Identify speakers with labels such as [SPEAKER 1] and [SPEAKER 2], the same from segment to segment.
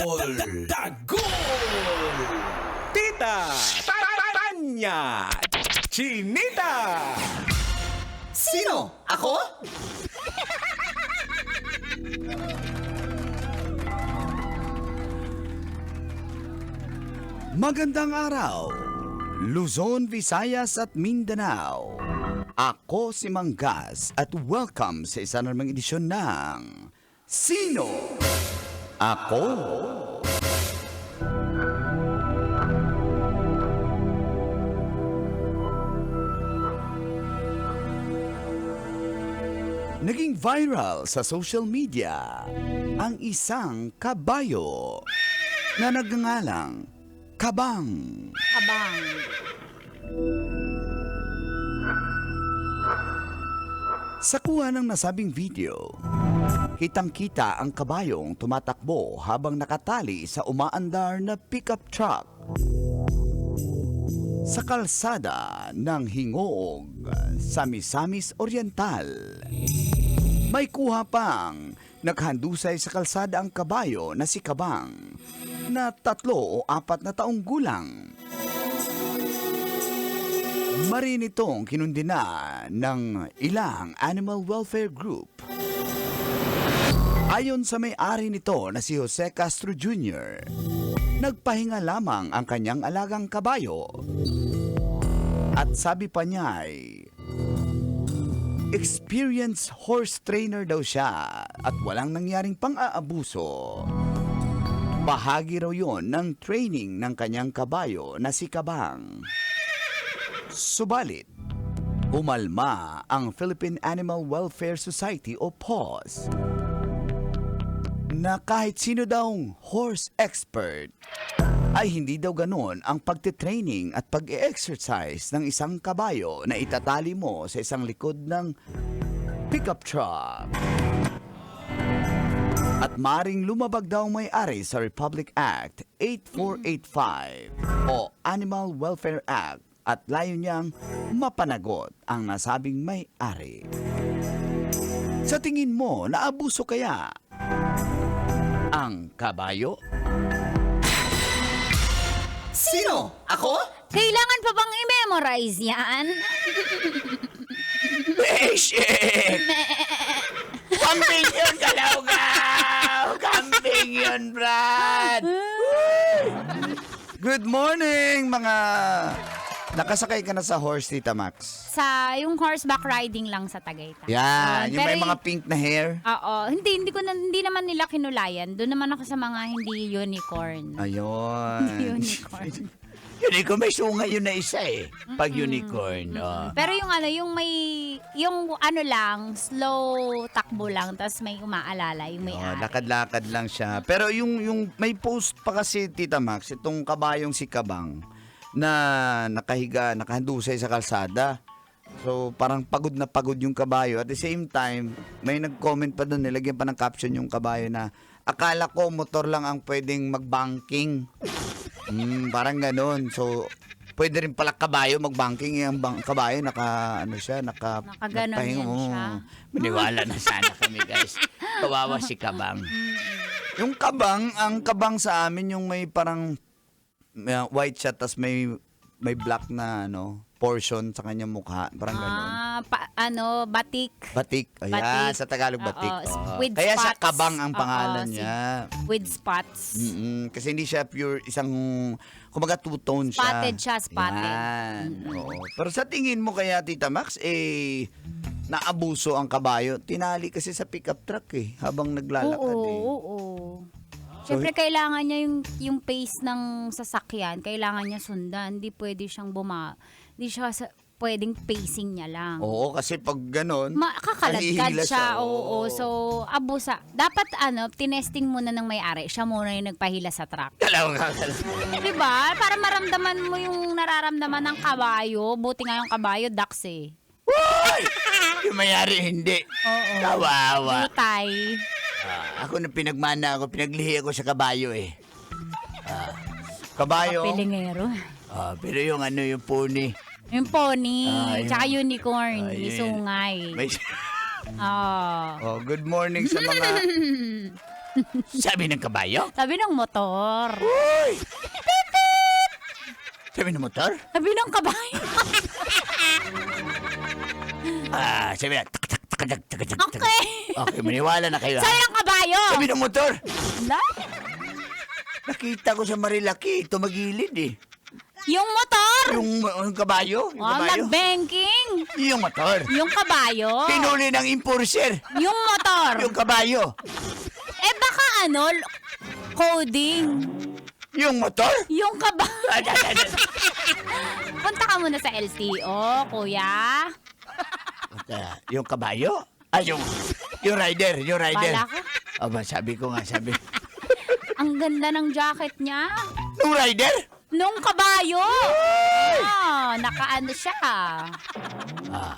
[SPEAKER 1] Dagol! Tita! Tanya! Chinita!
[SPEAKER 2] Sino? Ako?
[SPEAKER 3] Magandang araw, Luzon, Visayas at Mindanao. Ako si Manggas at welcome sa isa namang edisyon ng Sino? Ako? Naging viral sa social media ang isang kabayo na nagngangalang Kabang.
[SPEAKER 4] Kabang.
[SPEAKER 3] Sa kuha ng nasabing video, kitang-kita ang kabayong tumatakbo habang nakatali sa umaandar na pickup truck sa kalsada ng Hingoog sa Misamis Oriental. May kuha pang naghandusay sa kalsada ang kabayo na si Kabang na 3 o 4 na taong gulang. Marin itong kinundina ng ilang animal welfare group. Ayon sa may-ari nito na si Jose Castro Jr., nagpahinga lamang ang kanyang alagang kabayo. At sabi pa niya ay, experienced horse trainer daw siya at walang nangyaring pang-aabuso. Bahagi raw yon ng training ng kanyang kabayo na si Kabang. Subalit, umalma ang Philippine Animal Welfare Society o PAWS na kahit sino daw horse expert ay hindi daw ganon ang pagtitraining at pag-e-exercise ng isang kabayo na itatali mo sa isang likod ng pickup truck. At maring lumabag daw may-ari sa Republic Act 8485 o Animal Welfare Act at layo niyang mapanagot ang nasabing may-ari. Sa tingin mo, naabuso kaya ang kabayo?
[SPEAKER 2] Sino? Ako?
[SPEAKER 4] Kailangan pa bang i-memorize yan?
[SPEAKER 3] Basic! Kambing yun, Kalawgaw! Kambing yun, Brad! Good morning, mga... Nakasakay ka na sa horse, Tita Max?
[SPEAKER 4] Sa yung horseback riding lang sa Tagaytay.
[SPEAKER 3] Yan, yung
[SPEAKER 4] Pero
[SPEAKER 3] may mga pink na hair.
[SPEAKER 4] Oo, hindi naman nila kinulayan. Doon naman ako sa mga hindi unicorn.
[SPEAKER 3] Ayun.
[SPEAKER 4] Unicorn.
[SPEAKER 3] Unicorn, may sunga yun na isa eh. Pag unicorn. Oh.
[SPEAKER 4] Pero yung ano lang, slow takbo lang, tapos may umaalala, yung may ari.
[SPEAKER 3] Lakad-lakad lang siya. Pero yung may post pa kasi, Tita Max, itong kabayong si Kabang, na nakahandusay sa kalsada. So, parang pagod na pagod yung kabayo. At the same time, may nag-comment pa doon, nilagyan pa ng caption yung kabayo na, akala ko motor lang ang pwedeng mag-banking. Parang ganon. So, pwede rin pala kabayo mag-banking. Yung kabayo,
[SPEAKER 4] Nakaganon yan siya.
[SPEAKER 3] Maniwala na sana kami, guys. Kawawa si Kabang. Yung Kabang, ang Kabang sa amin, yung may parang white siya, tas may black na portion sa kanyang mukha. Parang gano'n.
[SPEAKER 4] Batik.
[SPEAKER 3] Batik. Ayan,
[SPEAKER 4] Batik.
[SPEAKER 3] sa Tagalog batik.
[SPEAKER 4] Oo, with
[SPEAKER 3] Kaya siya
[SPEAKER 4] spots.
[SPEAKER 3] Kabang ang pangalan niya.
[SPEAKER 4] With spots.
[SPEAKER 3] Kasi hindi siya pure isang, kumbaga two-tone siya.
[SPEAKER 4] Spotted siya, spotted.
[SPEAKER 3] Yan. Oo. Pero sa tingin mo kaya, Tita Max, naabuso ang kabayo. Tinali kasi sa pickup truck habang naglalakad
[SPEAKER 4] Oo. Siyempre, kailangan niya yung pace ng sasakyan, kailangan niya sundan. Hindi pwede siyang hindi siya pwedeng pacing niya lang.
[SPEAKER 3] Oo, kasi pag gano'n,
[SPEAKER 4] Makakaladkad siya, oo.
[SPEAKER 3] Oo.
[SPEAKER 4] So, abusa. Dapat, tinesting muna ng may-ari. Siya muna yung nagpahila sa truck. Diba? Para maramdaman mo yung nararamdaman ng kabayo. Buti nga yung kabayo, ducks eh.
[SPEAKER 3] Uy! Yung mayari hindi.
[SPEAKER 4] Oo.
[SPEAKER 3] Kawawa.
[SPEAKER 4] Butay.
[SPEAKER 3] Ako na pinagmana ako, pinaglihi ako sa kabayo kabayo.
[SPEAKER 4] Kapilingero.
[SPEAKER 3] Pero yung pony.
[SPEAKER 4] Yung pony,
[SPEAKER 3] Yun.
[SPEAKER 4] tsaka unicorn,
[SPEAKER 3] Yun.
[SPEAKER 4] yung sungay.
[SPEAKER 3] May...
[SPEAKER 4] Oh.
[SPEAKER 3] good morning sa mga Sabi ng kabayo?
[SPEAKER 4] Sabi ng motor.
[SPEAKER 3] Uy! Sabi ng motor?
[SPEAKER 4] Sabi ng kabayo.
[SPEAKER 3] Sabi na, tak.
[SPEAKER 4] Okay.
[SPEAKER 3] Okay, maniwala na kayo.
[SPEAKER 4] Sabi ng kabayo.
[SPEAKER 3] Sabi ng motor?
[SPEAKER 4] Na?
[SPEAKER 3] Nakita ko sa Marilaki, tumagilid eh.
[SPEAKER 4] Yung motor.
[SPEAKER 3] Yung kabayo? Yung
[SPEAKER 4] Oh,
[SPEAKER 3] kabayo?
[SPEAKER 4] nag-banking.
[SPEAKER 3] Yung motor.
[SPEAKER 4] Yung kabayo.
[SPEAKER 3] Pinuli ng enforcer.
[SPEAKER 4] Yung motor.
[SPEAKER 3] Yung kabayo.
[SPEAKER 4] Eh baka coding.
[SPEAKER 3] Yung motor?
[SPEAKER 4] Yung kabayo. Punta ka muna sa LTO, kuya.
[SPEAKER 3] Yung kabayo? Yung rider.
[SPEAKER 4] Bala ka.
[SPEAKER 3] Aba, sabi ko nga.
[SPEAKER 4] Ang ganda ng jacket niya.
[SPEAKER 3] Yung rider?
[SPEAKER 4] Nung kabayo. Naka siya.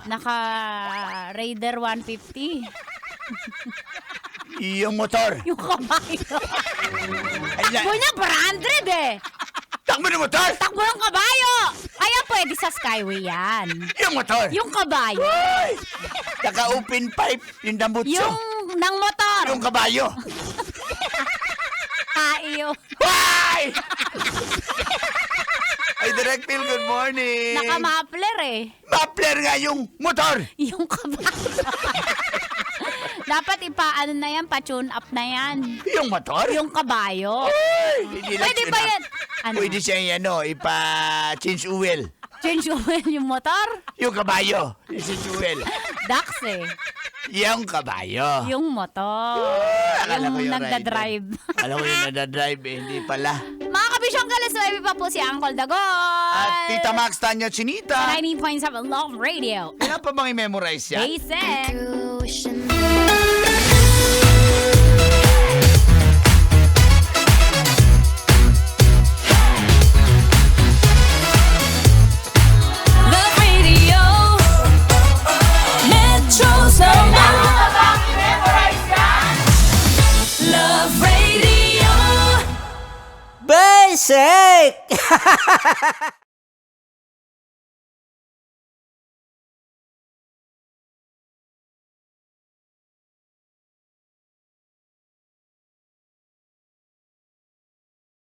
[SPEAKER 4] Naka Raider 150.
[SPEAKER 3] Yung motor?
[SPEAKER 4] Yung kabayo.
[SPEAKER 3] Ay,
[SPEAKER 4] Takbo niya, branded eh.
[SPEAKER 3] Takbo ng motor?
[SPEAKER 4] Takbo ng kabayo. Kaya pwede sa Skyway yan.
[SPEAKER 3] Yung motor?
[SPEAKER 4] Yung kabayo.
[SPEAKER 3] Ay! Naka-open pipe, yung dambutso.
[SPEAKER 4] Yung ng motor.
[SPEAKER 3] Yung kabayo.
[SPEAKER 4] Iyo.
[SPEAKER 3] Why? Ay, Direct Phil, good morning.
[SPEAKER 4] Naka-muffler eh.
[SPEAKER 3] Muffler nga yung motor.
[SPEAKER 4] Yung kabayo. Dapat ipaano na yan, pa-tune up na yan.
[SPEAKER 3] Yung motor?
[SPEAKER 4] Yung kabayo.
[SPEAKER 3] Ay, hindi lang
[SPEAKER 4] Pwede
[SPEAKER 3] yun,
[SPEAKER 4] ba
[SPEAKER 3] ah.
[SPEAKER 4] yan? Ano?
[SPEAKER 3] Pwede siya ipa-change oil.
[SPEAKER 4] Change oil yung motor?
[SPEAKER 3] Yung kabayo. Yung change oil.
[SPEAKER 4] Dax eh.
[SPEAKER 3] Yung kabayo.
[SPEAKER 4] Yung motor.
[SPEAKER 3] Akala ko
[SPEAKER 4] Yung
[SPEAKER 3] yung
[SPEAKER 4] nagdadrive.
[SPEAKER 3] Alam ko yung nagdadrive eh, hindi pala.
[SPEAKER 4] Mga kabisyong galas, pa po si Uncle Dagon.
[SPEAKER 3] At Tita Max, Tanya,
[SPEAKER 4] Sa
[SPEAKER 3] Chinita.
[SPEAKER 4] 90.7 Love Radio.
[SPEAKER 3] Kailan pa bang i-memorize yan?
[SPEAKER 4] Basic.
[SPEAKER 2] Love Radio. Metro's number. Love Radio.
[SPEAKER 5] Basic!